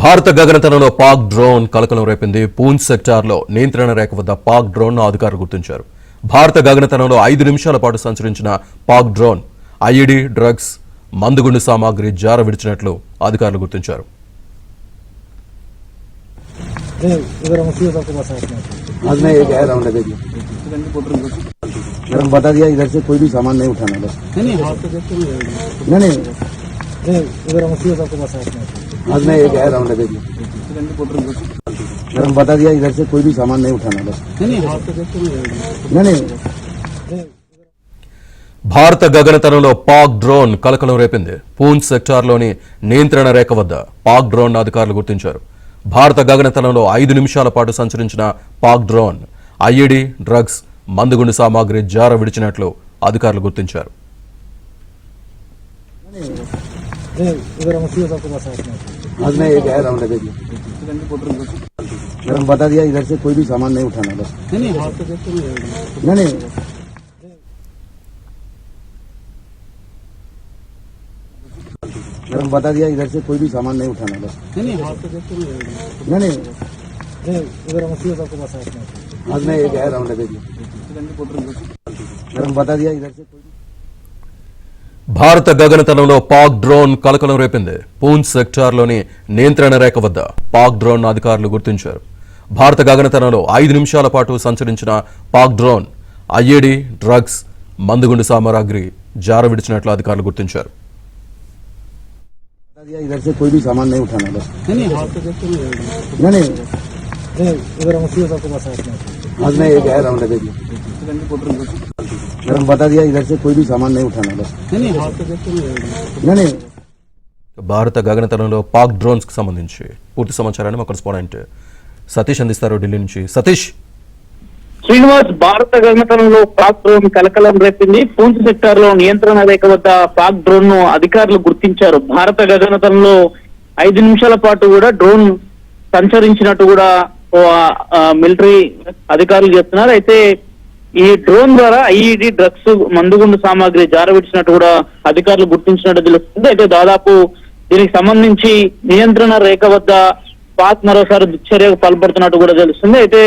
భారత గగనతలంలో పాక్ డ్రోన్ కలకలం రేపింది. పూంచ్ సెక్టార్లో నియంత్రణ రేఖ వద్ద పాక్ డ్రోన్ అధికారులు గుర్తించారు. భారత గగనతలంలో 5 నిమిషాల పాటు సంచరించిన పాక్ డ్రోన్ ఐఈడీ, డ్రగ్స్, మందుగుండు సామాగ్రి జార విడిచినట్లు అధికారులు గుర్తించారు. बता दिया इधर से कोई भी सामान नहीं उठाना बस। नहीं आज मैं एक है राउंड दे दिया। बता दिया इधर से कोई भी सामान नहीं उठाना बस। नहीं భారత గగనతలంలో పాక్ డ్రోన్ కలకలం రేపింది. పూంచ్ సెక్టార్లోని నియంత్రణ రేఖ వద్ద పాక్ డ్రోన్ అధికారులు గుర్తించారు. భారత గగనతలంలో 5 నిమిషాల పాటు సంచరించిన పాక్ డ్రోన్ ఐఈడీ, డ్రగ్స్, మందుగుండు సామాగ్రి జార విడిచినట్లు అధికారులు గుర్తించారు. आज मैं एक है राउंड दे दिया। बता दिया इधर से कोई भी सामान नहीं उठाना बस। नहीं बता दिया इधर से कोई भी सामान नहीं उठाना बस। नहीं आज मैं एक है राउंड दे दिया। बता दिया इधर से कोई భారత గగనతలంలో పాక్ డ్రోన్ కలకలం రేపింది. పూంచ్ సెక్టార్లోని నియంత్రణ రేఖ వద్ద పాక్ డ్రోన్ అధికారులు గుర్తించారు. భారత గగనతలంలో 5 నిమిషాల పాటు సంచరించిన పాక్ డ్రోన్ ఐఈడీ, డ్రగ్స్, మందుగుండు సామాగ్రి జార విడిచినట్లు అధికారులు గుర్తించారు. इधर से कोई भी सामान नहीं उठाना बस। नहीं आज मैं एक है राउंड दे दिया। बता दिया इधर से कोई भी सामान नहीं उठाना बस। नहीं భారత గగనతలంలో పాక్ డ్రోన్స్ కి సంబంధించి పూర్తి సమాచారాన్ని మా కరెస్పాండెంట్ సతీష్ అందిస్తారు ఢిల్లీ నుంచి. సతీష్. శ్రీనివాస్, భారత గగనతలంలో పాక్ డ్రోన్ కలకలం రేపింది. పూంచ్ సెక్టార్ లో నియంత్రణ రేఖ వద్ద పాక్ డ్రోన్ ను అధికారులు గుర్తించారు. భారత గగనతలంలో 5 నిమిషాల పాటు కూడా డ్రోన్ సంచరించినట్టు కూడా మిలిటరీ అధికారులు చెప్తున్నారు. అయితే ఈ డ్రోన్ ద్వారా ఐఈడీ, డ్రగ్స్, మందుగుండు సామాగ్రి జారవిడిచినట్టు కూడా అధికారులు గుర్తించినట్టు తెలుస్తుంది. అయితే దాదాపు దీనికి సంబంధించి నియంత్రణ రేఖ వద్ద పాక్ మరోసారి దుశ్చర్యకు పాల్పడుతున్నట్టు కూడా తెలుస్తుంది. అయితే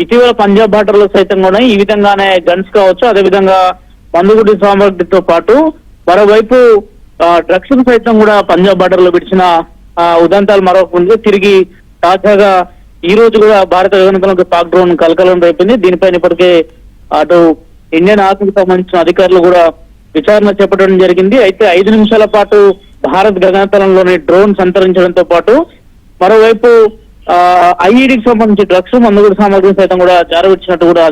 ఇటీవల పంజాబ్ బార్డర్ లో సైతం కూడా ఈ విధంగానే గన్స్ కావచ్చు, అదేవిధంగా మందుగుండు సామాగ్రితో పాటు మరోవైపు డ్రగ్స్ సైతం కూడా పంజాబ్ బార్డర్ లో విడిచిన ఉదంతాలు మరొక ముందు తిరిగి తాజాగా ఈ రోజు కూడా భారత గగనతలంలో పాక్ డ్రోన్ కలకలం రేపింది. దీనిపైన ఇప్పటికే అటు ఇండియన్ ఆర్మీకి సంబంధించిన అధికారులు కూడా విచారణ చేపట్టడం జరిగింది. అయితే 5 నిమిషాల పాటు భారత్ గగనతలంలోని డ్రోన్ సంతరించడంతో పాటు మరోవైపు ఐఈడీకి సంబంధించి డ్రగ్స్, మందుగుండు సామాగ్రి సైతం కూడా జారవిడిచినట్టు కూడా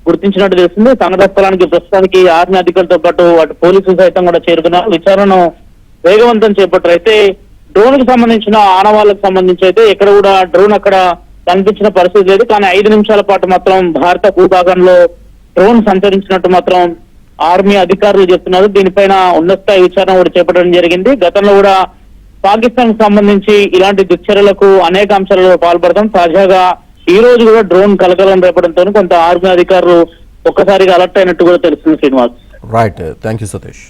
గుర్తించినట్టు తెలుస్తుంది. సంఘటన స్థలానికి ప్రస్తుతానికి ఆర్మీ అధికారులతో పాటు అటు పోలీసులు సైతం కూడా చేరుకున్నారు. విచారణను వేగవంతం చేపట్టారు. అయితే డ్రోన్ కి సంబంధించిన ఆనవాళ్లకు సంబంధించి అయితే ఎక్కడ కూడా డ్రోన్ అక్కడ కనిపించిన పరిస్థితి లేదు. కానీ 5 నిమిషాల పాటు మాత్రం భారత భూభాగంలో డ్రోన్ సంచరించినట్టు మాత్రం ఆర్మీ అధికారులు చెప్తున్నారు. దీనిపైన ఉన్నత స్థాయి విచారణ కూడా చేపట్టడం జరిగింది. గతంలో కూడా పాకిస్తాన్ కు సంబంధించి ఇలాంటి దుశ్చర్యలకు అనేక అంశాలలో పాల్పడతాం. తాజాగా ఈ రోజు కూడా డ్రోన్ కలకలం రేపడంతో కొంత ఆర్మీ అధికారులు ఒక్కసారిగా అలర్ట్ అయినట్టు కూడా తెలుస్తుంది. Srinivas. Right, thank you Satish.